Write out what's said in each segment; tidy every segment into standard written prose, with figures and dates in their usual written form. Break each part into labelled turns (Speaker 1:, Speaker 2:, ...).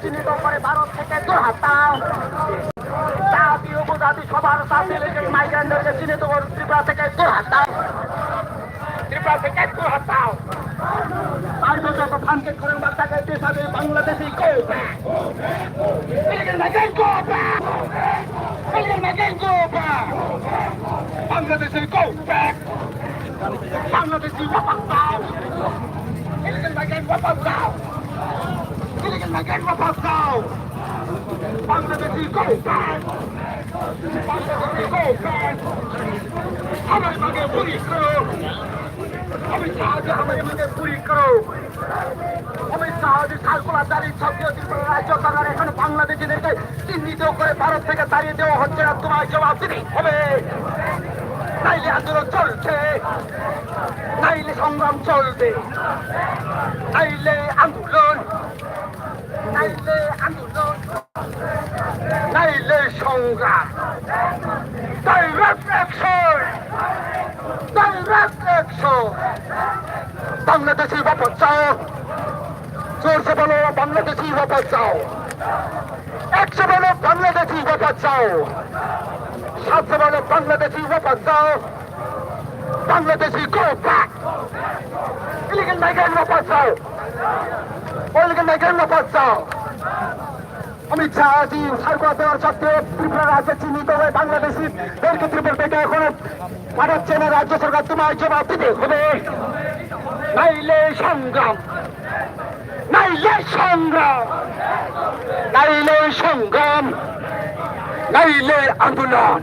Speaker 1: চিহ্নিত করে ভারত থেকে দূর হটাও। জাতীয় উপজাতি সবার সাথে মাইগ্রেন্টদেরকে চিহ্নিত করে ত্রিপুরা থেকে দূর হটাও। ত্রিপুরা থেকে দূর হটাও। যত ফানকে করে বার্তাকে দেশ হবে Bangladeshi go back. illegal migrant go back. illegal migrant go back. Bangladeshi go back. Bangladeshi wapas down. illegal migrant wapas down. illegal migrant wapas down. Bangladeshi go back. Bangladeshi go back. हमारे मांगे पूरी करो. अमित शाह जी हमारी मांगे पूरी करो. অমিত শাহ সার্কুলার জারি সত্ত্বেও ত্রিপুরা রাজ্য সরকার এখন বাংলাদেশিদেরকে চিহ্নিত করে ভারত থেকে তাড়িয়ে দেওয়া হচ্ছে না। তোমার জবাব দিতে হবে। নাইলে আন্দোলন চলছে, নাইলে সংগ্রাম চলবে, নাইলে আন্দোলন, নাইলে আন্দোলন, নাইলে সংগ্রাম। Direct action, direct action. Bangladeshi বাপস চাও, जोर से बोलो बांग्लादेशी वापस जाओ। 100 बोलो बांग्लादेशी वापस जाओ। 700 बोलो बांग्लादेशी वापस जाओ। Bangladeshi go back. Illegal migrant वापस जाओ। इलीगल माइग्रेंट वापस जाओ। अमित शाह जी सरकार দেওয়ার সত্ত্বেও ত্রিপুরা রাজ্যে চিহ্নিত হয়ে বাংলাদেশি দেরকে ত্রিপুরা থেকে এখন পাঠাচ্ছে না রাজ্য সরকার। তোমার জবাব দিতে হবে। নাইলে সংগ্রাম, নাইলে সংগ্রাম, নাইলে সংগ্রাম, নাইলে আন্দোলন।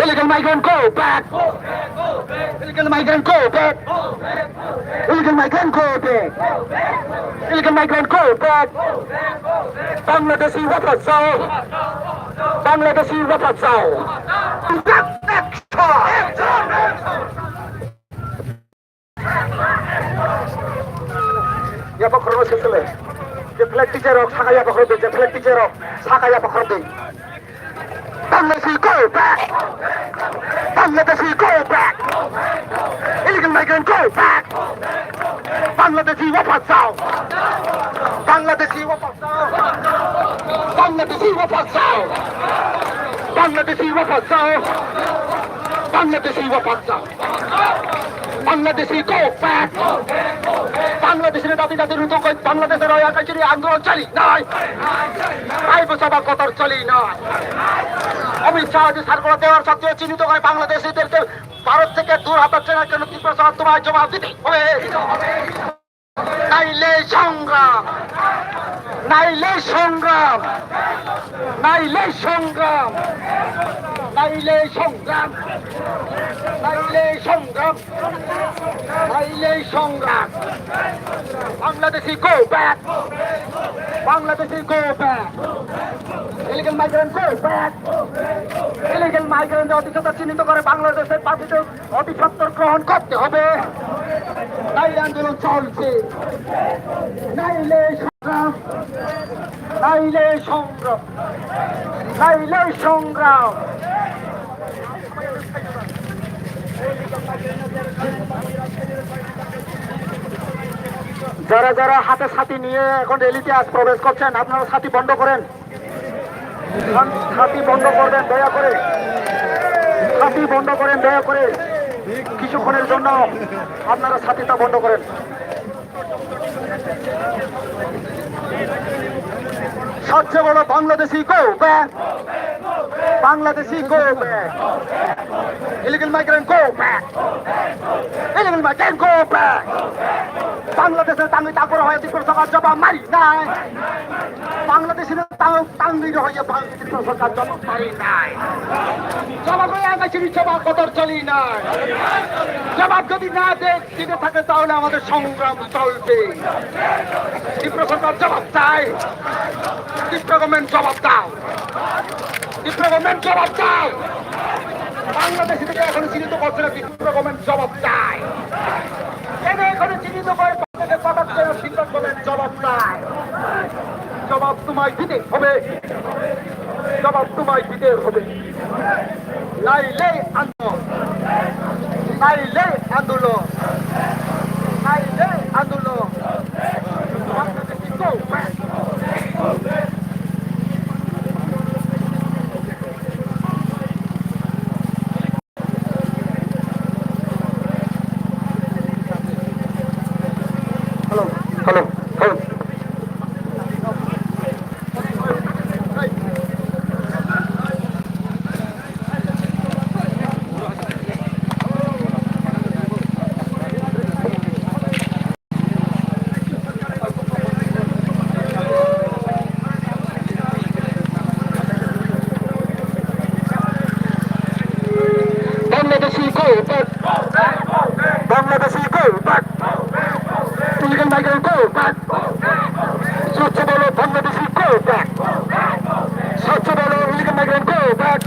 Speaker 1: illegal migrant go back. illegal migrant go back. illegal migrant go back. illegal migrant go back. Bangladeshi ওয়াপস যাও, বাংলাদেশি ওয়াপস যাও। Ya pak korban sesile, je flag teacher of Sakaya Pakhorde, je flag teacher of Sakaya Pakhorde. Bangladeshi go back, Bangladeshi go back, illegal migrant go back, Bangladeshi wapas jao, Bangladeshi wapas jao, Bangladeshi wapas jao, Bangladeshi wapas jao, Bangladeshi wapas jao, Bangladeshi go back. বাংলাদেশের দাবি দাবির উদ্যোগ বাংলাদেশের আকাশী আন্দোলন চালি নাই, আইবসভা কতর চলি নাই। অমিত শাহ সার্কুলার দেওয়ার সত্ত্বেও চিহ্নিত করে বাংলাদেশিদেরকে ভারত থেকে দূর হটাচ্ছে না কেন? ত্রিপুরা সরকার তোমার জবাব দিতে হবে। নাইলে সংগ্রাম, নাইলে সংগ্রাম, নাইলে সংগ্রাম, নাইলে সংগ্রাম, নাইলে সংগ্রাম, নাইলে সংগ্রাম। Bangladeshi go back, Bangladeshi go back, illegal migrant go back. Illegal migrant অধিকতা চিহ্নিত করে বাংলাদেশের পার্টিতে অধিসত্তর গ্রহণ করতে হবে। নাইলে আন্দোলন চলছে, নাইলে সংগ্রাম, নাইলে সংগ্রাম, নাইলে সংগ্রাম। যারা যারা হাতে ছাতি নিয়ে এখন রেলিতে আজ প্রবেশ করছেন, আপনারা ছাতি বন্ধ করেন, ছাতি বন্ধ করবেন দয়া করে, ছাতি বন্ধ করেন দয়া করে। কিছুক্ষণের জন্য আপনারা ছাতিটা বন্ধ করেন। সবচেয়ে বড় Bangladeshi go back, Bangladeshi go back, illegal migrant go back, illegal migrant go back. বাংলাদেশের টাঙ্গি তারপর হয়ে ত্রিপুরা সরকার জবাব মারি নাই, বাংলাদেশের টাঙ্গি হয়ে ত্রিপুরা সরকার জবাব মারি নাই, জবাব হয়ে আকাশের জবাব কতর চলি নাই। জবাব যদি না দিতে থাকে তাহলে আমাদের সংগ্রাম চলবে। ত্রিপুরা সরকার জবাব চাই, ত্রিপুরা গভর্নমেন্ট জবাব দাও, ত্রিপুরা গভর্নমেন্ট জবাব দাও। বাংলাদেশ থেকে এখন চিহ্নিত করছে না, ত্রিপুরা গভর্নমেন্ট জবাব চাই। এখানে চিহ্নিত করে জবাব চাই, জবাব তোমায় দিতে হবে, জবাব তোমায় দিতে হবে। নাইলে আন্দোলন, নাইলে আন্দোলন, নাইলে আন্দোলন। Bangladeshi go back, hello hello Bangladeshi go back Bangladeshi go back illegal migrant go back স্বচ্ছ বলো বাংলাদেশি গো ব্যাক স্বচ্ছ বলো illegal migrant go back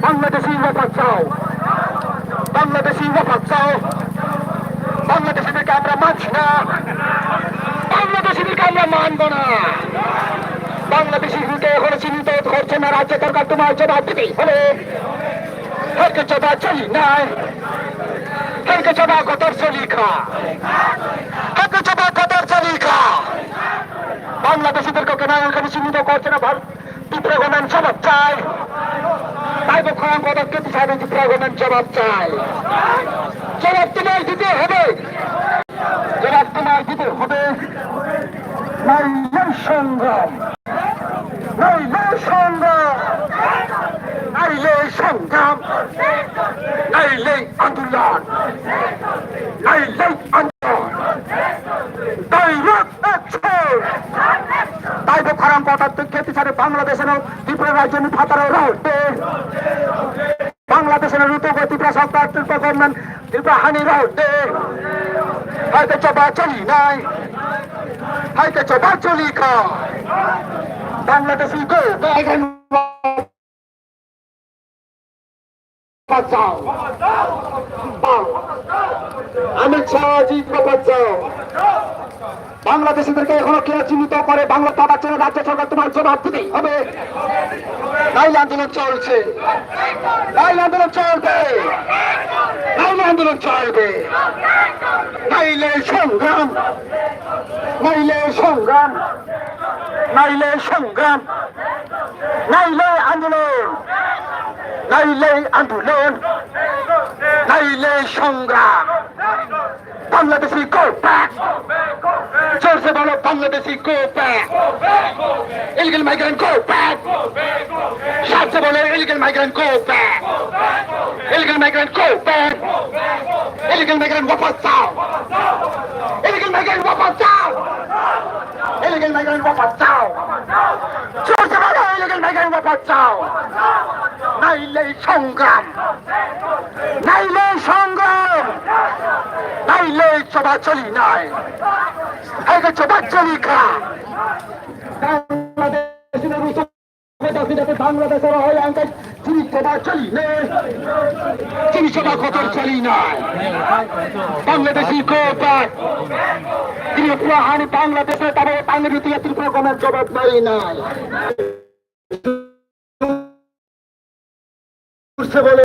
Speaker 1: Bangladeshi ওয়াফাত চাও বাংলাদেশি ওয়াফাত চাও বাংলাদেশিদেরকে আমরা মানছি না বাংলাদেশিদেরকে আমরা মানব না বাংলাদেশিদেরকে এখনো চিহ্নিত করছে না রাজ্য সরকার তোমার জবাব দিতেই হবে Perché c'è da Celina? Perché c'è da Kotorsolika? Perché c'è da Kotorsolika? বাংলাদেশিদেরকে কেন এখানে চিহ্নিত করছে না ত্রিপুরা জবাব চাই তাই বক্ষণ পদক্ষেপ হিসাবে ত্রিপুরা জবাব চাই জবাব তোমার দিতে হবে জবাব তোমার দিতে হবে নাইলে সংগ্রাম নাইলে সংগ্রাম নাইলে সংগ্রাম নাইলে আন্দোলন নাইলে আন্দোলন ডাইরেক্ট অ্যাকশন তাই বক্ষণ পদক্ষেপ হিসাবে বাংলাদেশের ত্রিপুরা রাজ্য ফাতারও রাউটে বাংলাদেশের ঋতুগ ত্রিপুরা সরকার ত্রিপুরা গভর্নমেন্ট ত্রিপুরা হানি রাউটে হয়তো চবা চলি নাই হয়তো চবা চলি খা বাংলাদেশি গো বাঁচাও আমি চাই বাঁচাও বাংলাদেশিদেরকে এখনো কে চিহ্নিত করে বাংলা পাঠাচ্ছে না রাজ্য সরকার তোমার জবাব দিতেই হবে নাইলে আন্দোলন চলছে নাইলে আন্দোলন চলবে নাইলে আন্দোলন চলবে নাইলে সংগ্রাম নাইলে সংগ্রাম নাইলে সংগ্রাম নাইলে আন্দোলন নাইলে আন্দোলন নাইলে সংগ্রাম বাংলাদেশি গো ব্যাক জোরসে বলো Bangladeshi go back illegal migrant go back সাথে বলো illegal migrant go back illegal migrant go back illegal migrant ওয়াপস যাও ইলিগাল মাইগ্রেন্ট ওয়াপস যাও ইলিগাল মাইগ্রেন্ট ওয়াপস যাও জোরসে বলো ইলিগাল মাইগ্রেন্ট ওয়াপস যাও নাইলে সংগ্রাম নাইলে সংগ্রাম নাইলে চবা চলি নাই আগে চবা চলি খা বাংলাদেশের হয় আঙ্কাই চিনি চবা চলি নে চিনি চবা কত চলি নাই বাংলাদেশি কোপায় ত্রিপুরা হানি বাংলাদেশে তবে বাংলাদেশি ত্রিপুরা কোনো জবাব নাই নাই বলে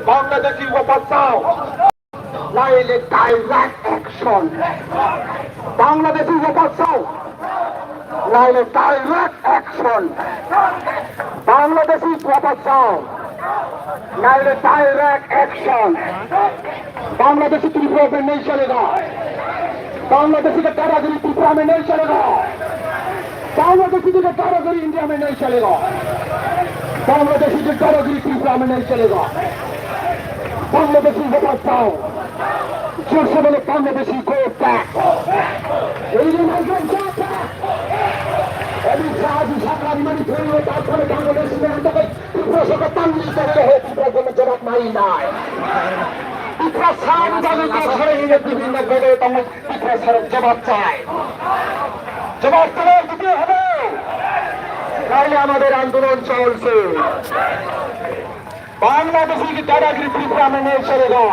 Speaker 1: বাংলাদেশি বাঁচাও নাইলে ডাইরেক্ট অ্যাকশন বাংলাদেশি বাঁচাও নাইলে ডাইরেক্ট অ্যাকশন বাংলাদেশি বাঁচাও নাইলে डायरेक्ट एक्शन बांग्लादेशी त्रिपुरा में नहीं चलेगा बांग्लादेशी का कारागिरी त्रिपुरा में नहीं चलेगा बांग्लादेशी का कारागिरी इंडिया में नहीं चलेगा बांग्लादेशी की कारागिरी त्रिपुरा में नहीं चलेगा बांग्लादेशी बचाओ जोर से बोले बांग्लादेशी गो बैक अभी सरकारी मनी फेल होता है बांग्लादेश में हम तो त्रिपुरा से तंग करते हैं त्रिपुरा को में जवाब नहीं लाए त्रिपुरा सारा जगह का खड़े ही विभिन्न गए तो त्रिपुरा सारा जवाब चाहे जवाब चले दिते হবে তাহলে আমাদের আন্দোলন চলছে बांग्लादेशी की दादागिरी त्रिपुरा में नहीं चलेगा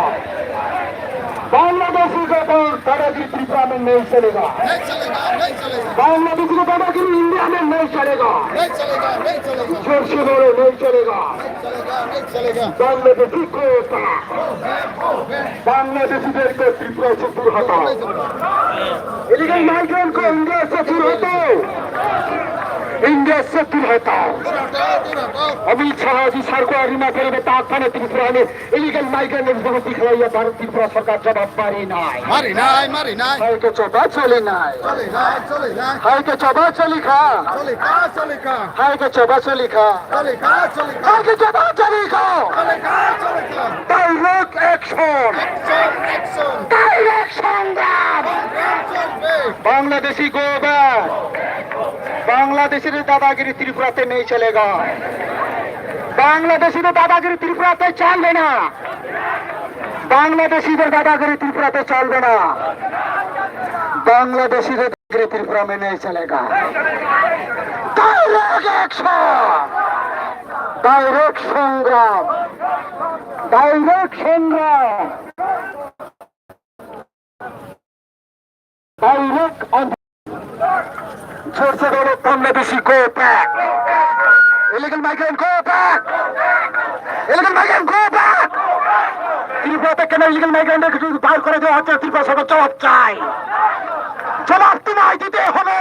Speaker 1: बांग्लादेशी का दादागिरी त्रिपुरा में नहीं चलेगा बांग्लादेशी का दादागिरी इंडिया में नहीं चलेगा जोर से बोलो नहीं चलेगा बांग्लादेशी को बांग्लादेशी देश को त्रिपुरा से दूर हटाओ इलीगल माइग्रेंट को इंडिया से दूर हटाओ इंडिया से दूर हटाओ अमित शाह जी सरकार रिमा करे ताकने त्रिपुरा में इलीगल माइग्रेंट बहुत दिखाया भारत त्रिपुरा सरकार जवाब मारी नाय हाय के चोबा चले नाय हाय के चोबा चली खा हाय के चोबा चली खा हाय के चोबा चली खा direct action Bangladeshi go back Bangladeshi दादागिरी त्रिपुराते नहीं चलेगा बांग्लादेशी दादागिरी त्रिपुराते चलবে না बांग्लादेशीদের दादागिरी त्रिपुराते चलবে না बांग्लादेशीদের दादागिरी त्रिपुरा में नहीं चलेगा डायरेक्ट एक्शन डायरेक्ट संग्राम डायरेक्ट संग्राम डायरेक्ट जोर से बोलो Bangladeshi go back illegal migrant go back illegal migrant go back त्रिपुराতে কেন ইলিগাল মাইগ্রেন্টকে বার করে দেওয়া হচ্ছে ত্রিপুরা সরকার জবাব চাই জবাব তোমায় দিতে হবে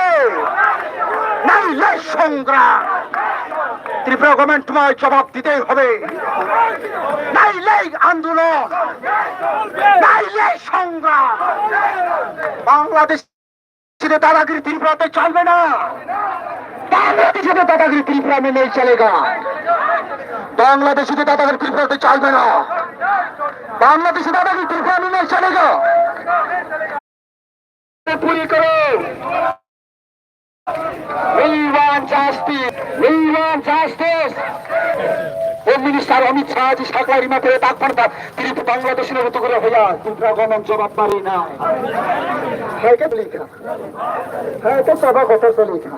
Speaker 1: নাইলে সংগ্রাম ত্রিপুরা গভর্নমেন্ট তোমায় জবাব দিতেই হবে নাইলে আন্দোলন নাইলে সংগ্রাম বাংলাদেশ दादागिरी त्रिपुराते चलবে না बांग्लादेशी दादागिरी त्रिपुरा में नहीं चलेगा बांग्लादेशी दादागिरी त्रिपुराते चलবে না बांग्लादेशी दादागिरी त्रिपुरा में नहीं चलेगा पूरी करो We want justice home minister Amit Shah ji সরকারি মাঠে ডাকপান তিনি বাংলাদেশের মতো করে হইয়া ত্রিপুরা গভর্নমেন্ট জবাব পারি না है क्या लिखा है तो सभा कथा से लिखा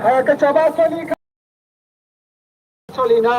Speaker 1: है कि सभा से लिखा चली ना